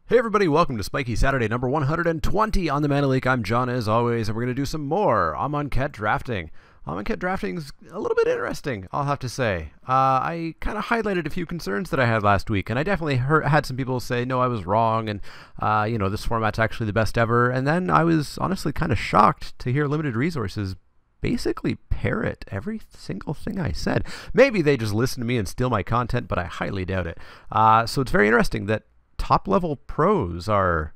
Hey everybody, welcome to Spikey Saturday number 120 on the Mana Leek. I'm John as always, and we're going to do some more Amonkhet drafting. Amonkhet drafting's a little bit interesting, I'll have to say. I kind of highlighted a few concerns that I had last week, and I definitely had some people say, no, I was wrong, and this format's actually the best ever. And then I was honestly kind of shocked to hear Limited Resources basically parrot every single thing I said. Maybe they just listen to me and steal my content, but I highly doubt it. So it's very interesting that top-level pros are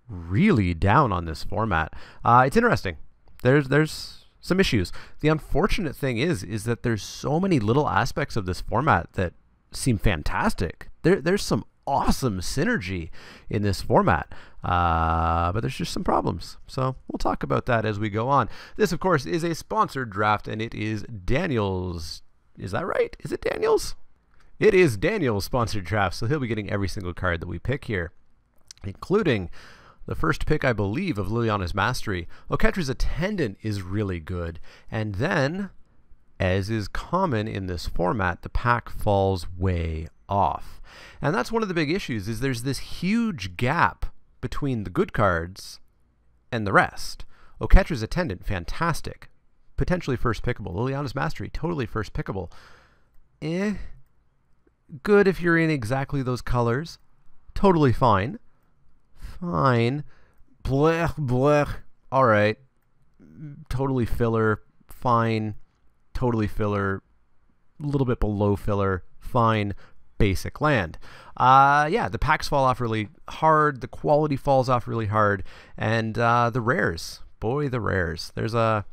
really down on this format. It's interesting. There's some issues. The unfortunate thing is that there's so many little aspects of this format that seem fantastic. There's some awesome synergy in this format, but there's just some problems. So we'll talk about that as we go on. This, of course, is a sponsored draft, and it is Daniel's. Is that right? Is it Daniel's? It is Daniel's sponsored draft, so he'll be getting every single card that we pick here, including the first pick, I believe, of Liliana's Mastery. Okhetra's Attendant is really good, and then, as is common in this format, the pack falls way off. And that's one of the big issues, is there's this huge gap between the good cards and the rest. Okhetra's Attendant, fantastic. Potentially first pickable. Liliana's Mastery, totally first pickable. Good if you're in exactly those colors. Totally fine. Fine. Blech, blech. Alright. Totally filler. Fine. Totally filler. A little bit below filler. Fine. Basic land. Yeah, the packs fall off really hard. The quality falls off really hard. And the rares. Boy, the rares. There's a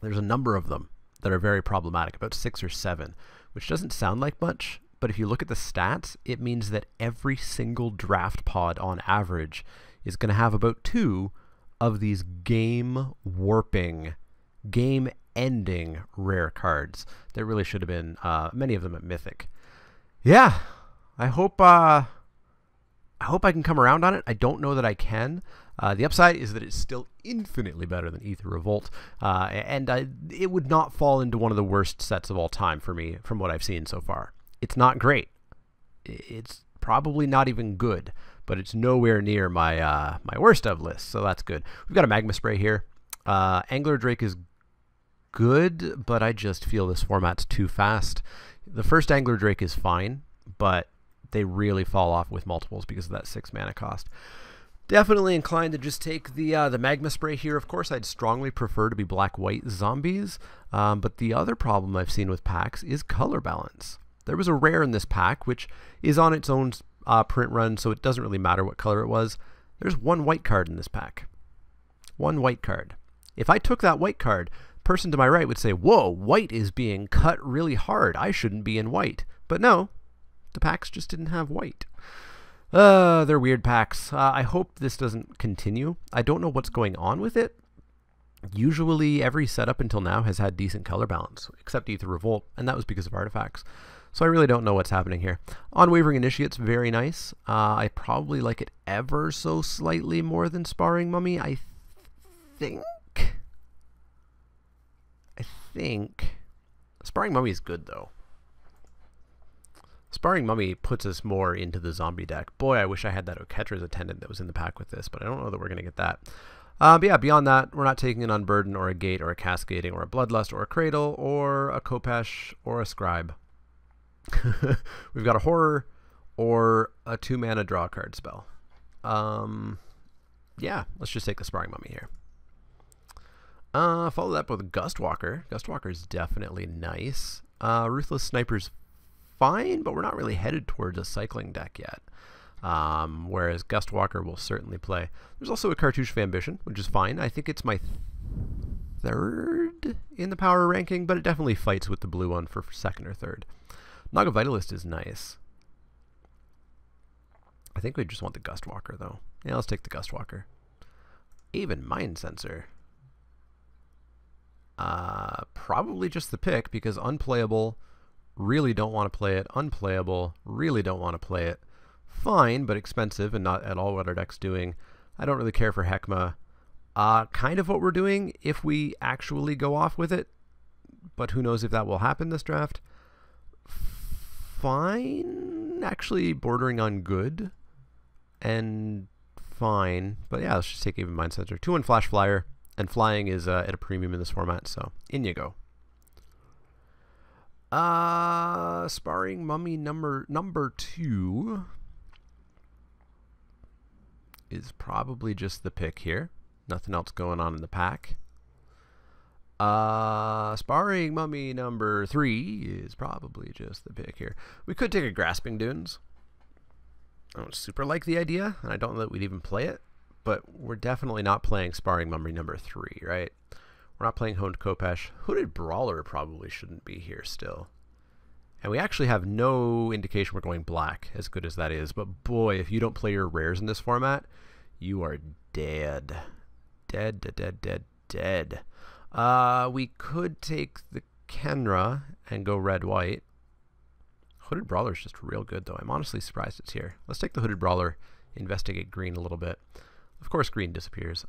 number of them that are very problematic. About 6 or 7. Which doesn't sound like much. But if you look at the stats, it means that every single draft pod on average is going to have about 2 of these game-warping, game-ending rare cards. There really should have been many of them at Mythic. Yeah, I hope I can come around on it. I don't know that I can. The upside is that it's still infinitely better than Aether Revolt, and it would not fall into one of the worst sets of all time for me from what I've seen so far. It's not great. It's probably not even good, but it's nowhere near my my worst of list, so that's good. We've got a Magma Spray here. Angler Drake is good, but I just feel this format's too fast. The first Angler Drake is fine, but they really fall off with multiples because of that 6 mana cost. Definitely inclined to just take the Magma Spray here. Of course, I'd strongly prefer to be black-white zombies, but the other problem I've seen with packs is color balance. There was a rare in this pack, which is on its own print run, so it doesn't really matter what color it was. There's 1 white card in this pack. 1 white card. If I took that white card, person to my right would say, whoa, white is being cut really hard. I shouldn't be in white. But no, the packs just didn't have white. They're weird packs. I hope this doesn't continue. I don't know what's going on with it. Usually every setup until now has had decent color balance, except Aether Revolt, and that was because of artifacts. So I really don't know what's happening here. Unwavering Initiate's very nice. I probably like it ever so slightly more than Sparring Mummy. I think Sparring Mummy is good though. Sparring Mummy puts us more into the zombie deck. Boy, I wish I had that Okhetra's Attendant that was in the pack with this, but I don't know that we're going to get that. But yeah, beyond that, we're not taking an Unburden or a Gate or a Cascading or a Bloodlust or a Cradle or a Khopesh or a Scribe. We've got a Horror or a 2-mana draw card spell. Yeah, let's just take the Sparring Mummy here. Follow that up with Gustwalker. Gustwalker is definitely nice. Ruthless Sniper's fine, but we're not really headed towards a cycling deck yet. Whereas Gustwalker will certainly play. There's also a Cartouche of Ambition, which is fine. I think it's my 3rd in the power ranking, but it definitely fights with the blue one for 2nd or 3rd. Naga Vitalist is nice. I think we just want the Gustwalker, though. Yeah, let's take the Gustwalker. Even Mind Sensor. Probably just the pick, because unplayable, really don't want to play it. Unplayable, really don't want to play it. Fine, but expensive and not at all what our deck's doing. I don't really care for Heckma. Kind of what we're doing if we actually go off with it, but who knows if that will happen this draft. Fine, actually bordering on good. and fine. But yeah, let's just take Even Mind Sensor. 2-1 Flash Flyer, and flying is at a premium in this format, so in you go. Sparring Mummy number 2 is probably just the pick here. Nothing else going on in the pack. Sparring Mummy number 3 is probably just the pick here. We could take a Grasping Dunes. I don't super like the idea, and I don't know that we'd even play it, but we're definitely not playing Sparring Mummy number 3, right? We're not playing Honed Kopesh. Hooded Brawler probably shouldn't be here still. And we actually have no indication we're going black, as good as that is. But boy, if you don't play your rares in this format, you are dead. Dead, dead, dead, dead, dead. We could take the Kenra and go red-white. Hooded Brawler is just real good, though. I'm honestly surprised it's here. Let's take the Hooded Brawler, investigate green a little bit. Of course, green disappears.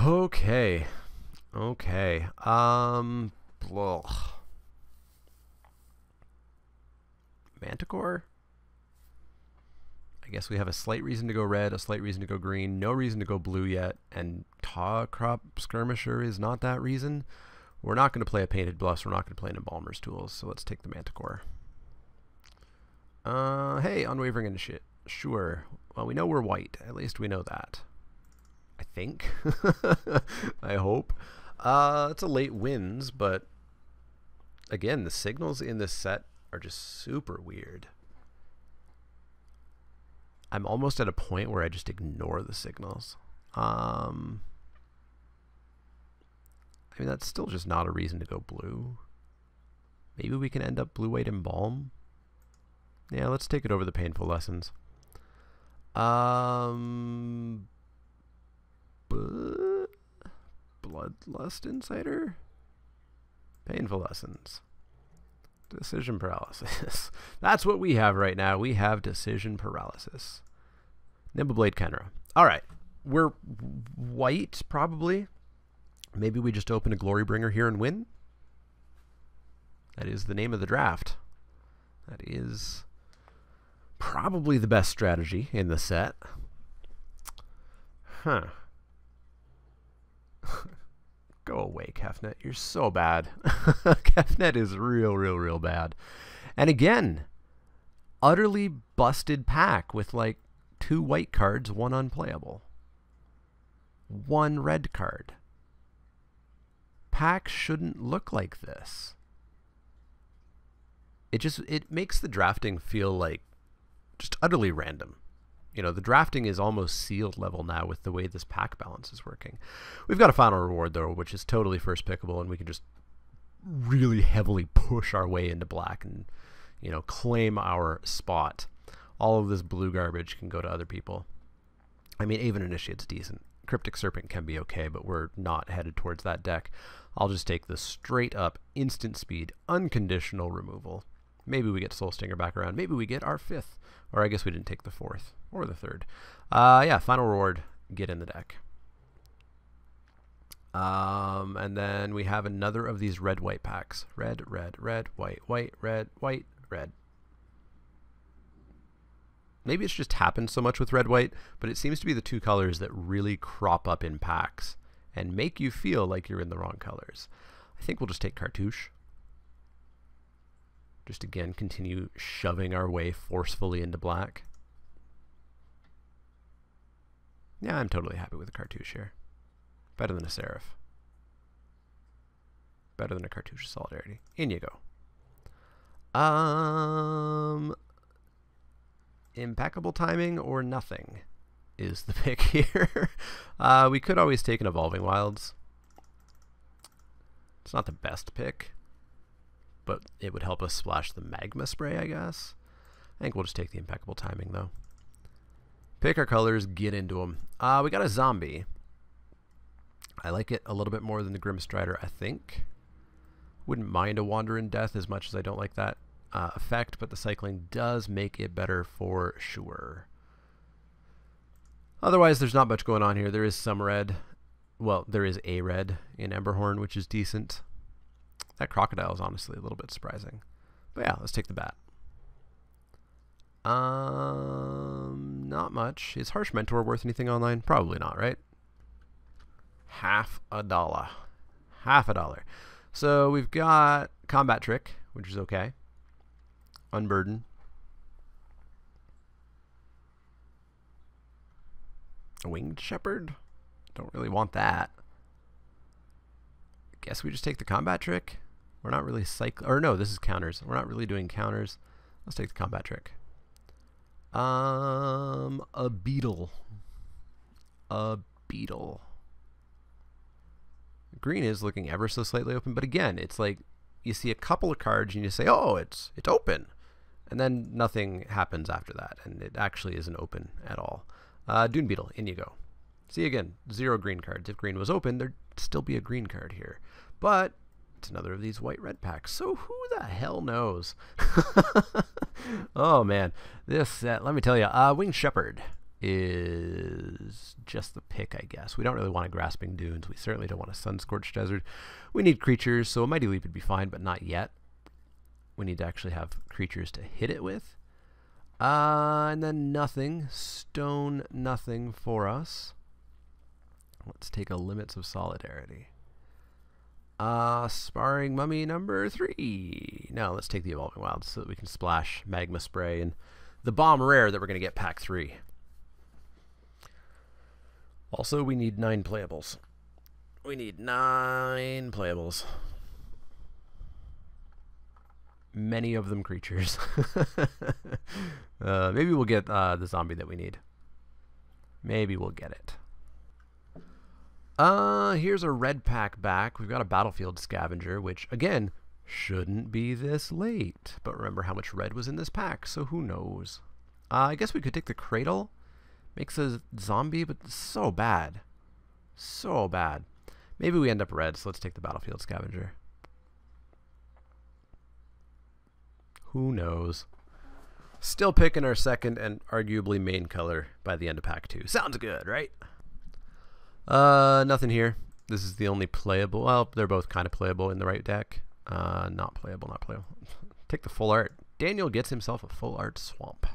Okay. Okay. Manticore? I guess we have a slight reason to go red, a slight reason to go green, no reason to go blue yet, and Taw Crop Skirmisher is not that reason. We're not going to play a Painted Bluffs, we're not going to play an Embalmer's Tools, so let's take the Manticore. Hey, Unwavering Initiate. Sure. Well, we know we're white. At least we know that. I think. I hope. It's a late wins, but again, the signals in this set are just super weird. I'm almost at a point where I just ignore the signals. I mean, that's still just not a reason to go blue. Maybe we can end up blue-white Embalm. Yeah, let's take it over the Painful Lessons. Bloodlust Insider? Painful Lessons. Decision Paralysis. That's what we have right now. We have Decision Paralysis. Nimbleblade Kenra. Alright. We're white, probably. Maybe we just open a Glorybringer here and win. That is the name of the draft. That is probably the best strategy in the set. Huh. Go away, Kefnet. You're so bad. Kefnet is real bad. And again, utterly busted pack with like 2 white cards, 1 unplayable. 1 red card. Pack shouldn't look like this. It makes the drafting feel like just utterly random. You know, the drafting is almost sealed level now with the way this pack balance is working. We've got a final reward, though, which is totally first pickable, and we can just really heavily push our way into black and, you know, claim our spot. All of this blue garbage can go to other people. I mean, Aven Initiate's decent. Cryptic Serpent can be okay, but we're not headed towards that deck. I'll just take the straight up, instant speed, unconditional removal. Maybe we get Soul Stinger back around. Maybe we get our 5th. Or I guess we didn't take the 4th. Or the 3rd. Yeah, final reward. Get in the deck. And then we have another of these red-white packs. Red, red, red, white, white, red, white, red. Maybe it's just happened so much with red-white, but it seems to be the 2 colors that really crop up in packs and make you feel like you're in the wrong colors. I think we'll just take Cartouche. Just again, continue shoving our way forcefully into black. Yeah, I'm totally happy with the Cartouche here. Better than a Seraph. Better than a Cartouche of Solidarity. In you go. Impeccable Timing or nothing is the pick here. We could always take an Evolving Wilds. It's not the best pick, but it would help us splash the Magma Spray, I guess. I think we'll just take the Impeccable Timing, though. Pick our colors, get into them. We got a Zombie. I like it a little bit more than the Grim Strider, I think. Wouldn't mind a Wandering Death as much as I don't like that effect, but the cycling does make it better for sure. Otherwise, there's not much going on here. There is some red. Well, there is a red in Emberhorn, which is decent. That Crocodile is honestly a little bit surprising. But yeah, let's take the bat. Not much. Is Harsh Mentor worth anything online? Probably not, right? $50. $50. So we've got Combat Trick, which is okay. Unburden. Winged Shepherd? Don't really want that. Guess we just take the Combat Trick. We're not really or no, this is counters. We're not really doing counters. Let's take the Combat Trick. A beetle. A beetle. Green is looking ever so slightly open, but again, it's like you see a couple of cards and you say, oh, it's open. And then nothing happens after that, and it actually isn't open at all. Dune Beetle, in you go. See, again, 0 green cards. If green was open, there'd still be a green card here. But it's another of these white-red packs, so who the hell knows? Oh, man. This set, let me tell you, Winged Shepherd is just the pick, I guess. We don't really want a Grasping Dunes. We certainly don't want a Sun-Scorched Desert. We need creatures, so a Mighty Leap would be fine, but not yet. We need to actually have creatures to hit it with. And then nothing. Stone, nothing for us. Let's take a Limits of Solidarity. Sparring Mummy number 3. Now let's take the Evolving Wilds so that we can splash Magma Spray and the Bomb Rare that we're going to get pack 3. Also, we need 9 playables. We need 9 playables. Many of them creatures. Maybe we'll get the zombie that we need. Maybe we'll get it. Here's a red pack back. We've got a Battlefield Scavenger, which, again, shouldn't be this late. But remember how much red was in this pack, so who knows. I guess we could take the Cradle. Makes a zombie, but so bad. So bad. Maybe we end up red, so let's take the Battlefield Scavenger. Who knows? Still picking our second and arguably main color by the end of pack 2. Sounds good, right? Nothing here. This is the only playable. Well, they're both kind of playable in the right deck. Not playable, not playable. Take the full art. Daniel gets himself a full art swamp.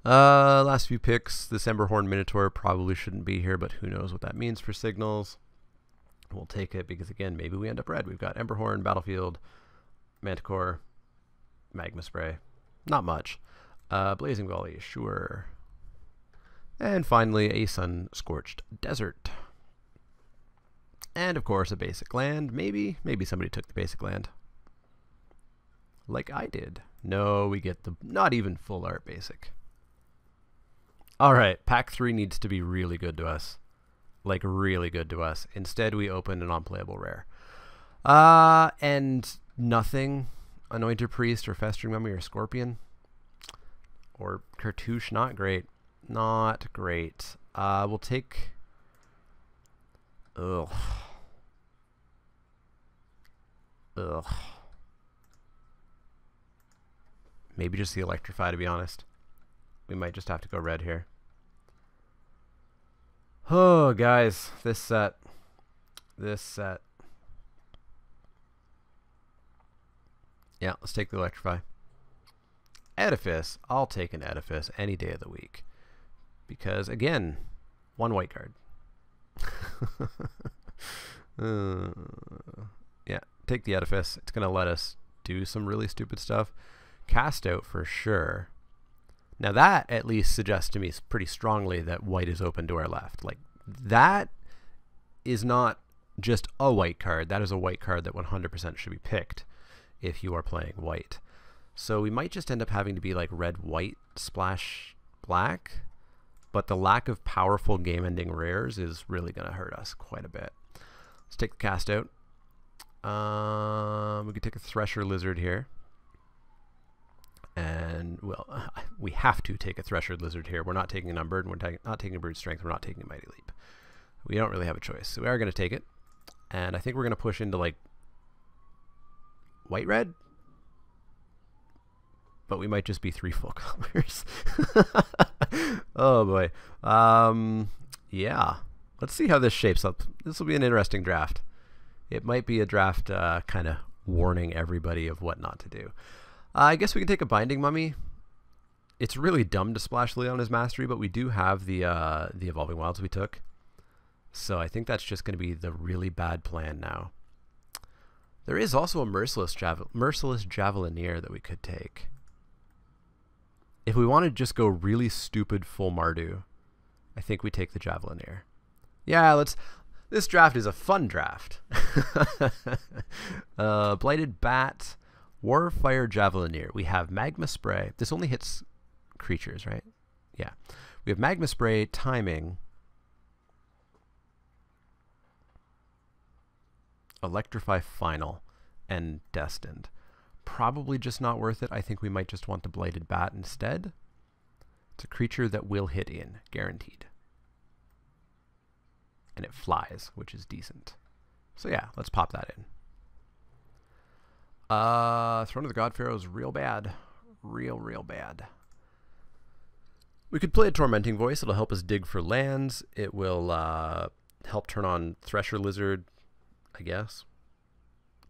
Last few picks. This Emberhorn Minotaur probably shouldn't be here, but who knows what that means for signals. We'll take it because, again, maybe we end up red. We've got Emberhorn, Battlefield, Manticore, Magma Spray. Not much. Blazing Volley, sure. And finally, a Sun-Scorched Desert. And, of course, a basic land. Maybe somebody took the basic land. Like I did. No, we get the not even full art basic. Alright, pack 3 needs to be really good to us. Like, really good to us. Instead, we open an unplayable rare. And nothing. Anointed Priest or Festering Mummy or Scorpion. Or Cartouche, not great. Not great. We'll take... Ugh. Ugh. Maybe just the Electrify, to be honest. We might just have to go red here. Oh, guys. This set. This set. Yeah, let's take the Electrify. Edifice. I'll take an Edifice any day of the week. Because, again, 1 white card. Yeah, take the Edifice. It's going to let us do some really stupid stuff. Cast Out for sure. Now that at least suggests to me pretty strongly that white is open to our left. Like, that is not just a white card. That is a white card that 100% should be picked if you are playing white. So we might just end up having to be like red, white, splash, black. But the lack of powerful game-ending rares is really going to hurt us quite a bit. Let's take the Cast Out. We could take a Thresher Lizard here. And, well, we have to take a Thresher Lizard here. We're not taking an Unburden. We're not taking a Brute Strength. We're not taking a Mighty Leap. We don't really have a choice. So we are going to take it. And I think we're going to push into, like, white-red. But we might just be 3 full colors. Oh, boy. Yeah. Let's see how this shapes up. This will be an interesting draft. It might be a draft kind of warning everybody of what not to do. I guess we can take a Binding Mummy. It's really dumb to splash Leona's Mastery, but we do have the Evolving Wilds we took. So I think that's just going to be the really bad plan now. There is also a Merciless Javelineer that we could take. If we want to just go really stupid full Mardu, I think we take the Javelineer. Yeah, this draft is a fun draft. Blighted Bat, Warfire Javelineer. We have Magma Spray. This only hits creatures, right? Yeah. We have Magma Spray, Timing, Electrify Final, and Destined. Probably just not worth it. I think we might just want the Blighted Bat instead. It's a creature that will hit in, guaranteed. And it flies, which is decent. So yeah, let's pop that in. Throne of the God Pharaoh is real bad. Real bad. We could play a Tormenting Voice. It'll help us dig for lands. It will help turn on Thresher Lizard, I guess.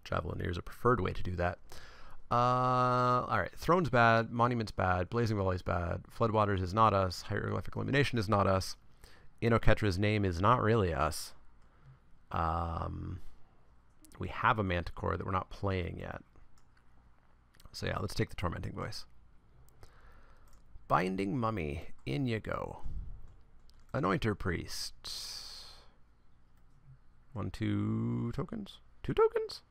Javelineer is a preferred way to do that. Alright, Throne's bad, Monument's bad, Blazing Volley's bad, Floodwaters is not us, Hieroglyphic Illumination is not us, Inoketra's Name is not really us. We have a Manticore that we're not playing yet. So yeah, let's take the Tormenting Voice. Binding Mummy, in you go. Anointer Priest. 1, 2 tokens? 2 tokens?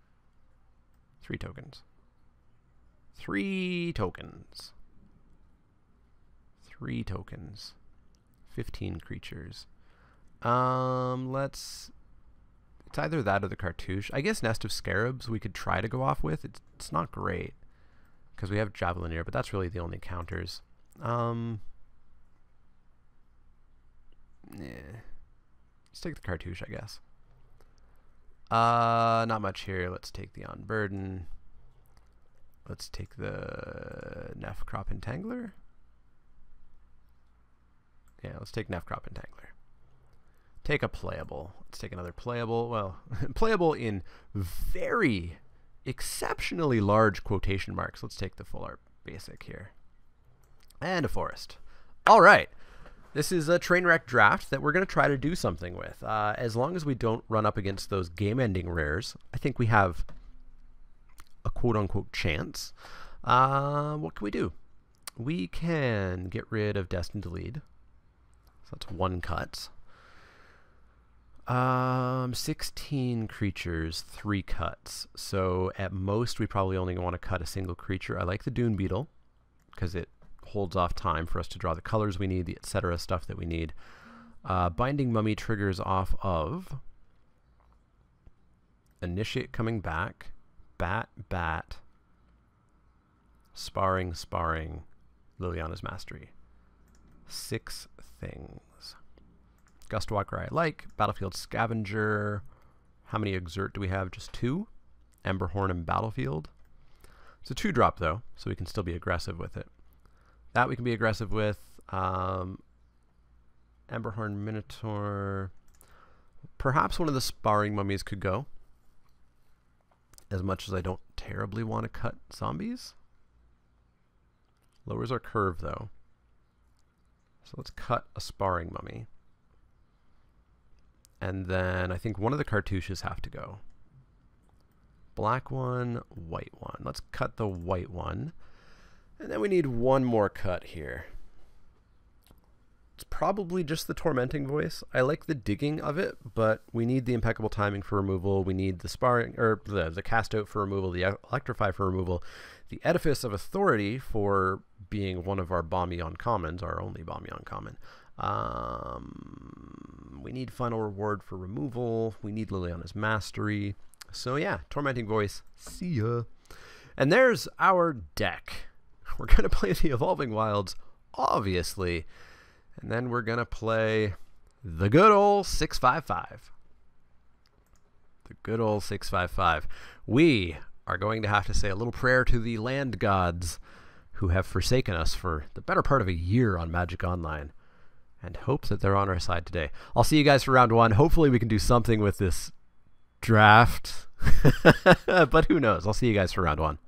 3 tokens. 3 tokens. 3 tokens. 15 creatures. It's either that or the Cartouche. I guess Nest of Scarabs we could try to go off with. It's not great because we have Javelineer, but that's really the only counters. Yeah. Let's take the Cartouche, I guess. Not much here. Let's take the Unburden. Let's take the Nefcrop Entangler. Yeah, let's take Nefcrop Entangler. Take a playable. Let's take another playable. Well, playable in very exceptionally large quotation marks. Let's take the full art basic here. And a forest. All right. This is a train wreck draft that we're going to try to do something with. As long as we don't run up against those game-ending rares, I think we have a quote-unquote chance. What can we do? We can get rid of Destined to Lead. So that's 1 cut. 16 creatures, 3 cuts. So at most, we probably only want to cut a single creature. I like the Dune Beetle because it holds off time for us to draw the colors we need, the etc. stuff that we need. Binding Mummy triggers off of Initiate coming back, Bat, Sparring, Liliana's Mastery. 6 things. Gustwalker I like, Battlefield Scavenger. How many Exert do we have? Just 2. Emberhorn and Battlefield. It's a 2-drop though, so we can still be aggressive with it. That we can be aggressive with. Emberhorn Minotaur. Perhaps one of the Sparring Mummies could go. As much as I don't terribly want to cut zombies. Lowers our curve though. So let's cut a Sparring Mummy. And then I think one of the Cartouches have to go. Black one, white one. Let's cut the white one. And then we need one more cut here. It's probably just the Tormenting Voice. I like the digging of it, but we need the Impeccable Timing for removal. We need the Sparring, or the Cast Out for removal, the Electrify for removal, the Edifice of Authority for being one of our Bomby Uncommons, our only Bomby Uncommon. We need Final Reward for removal. We need Liliana's Mastery. So yeah, Tormenting Voice. See ya. And there's our deck. We're going to play the Evolving Wilds, obviously. And then we're going to play the good old 655. The good old 655. We are going to have to say a little prayer to the land gods who have forsaken us for the better part of a year on Magic Online, and hope that they're on our side today. I'll see you guys for round 1. Hopefully we can do something with this draft. But who knows? I'll see you guys for round 1.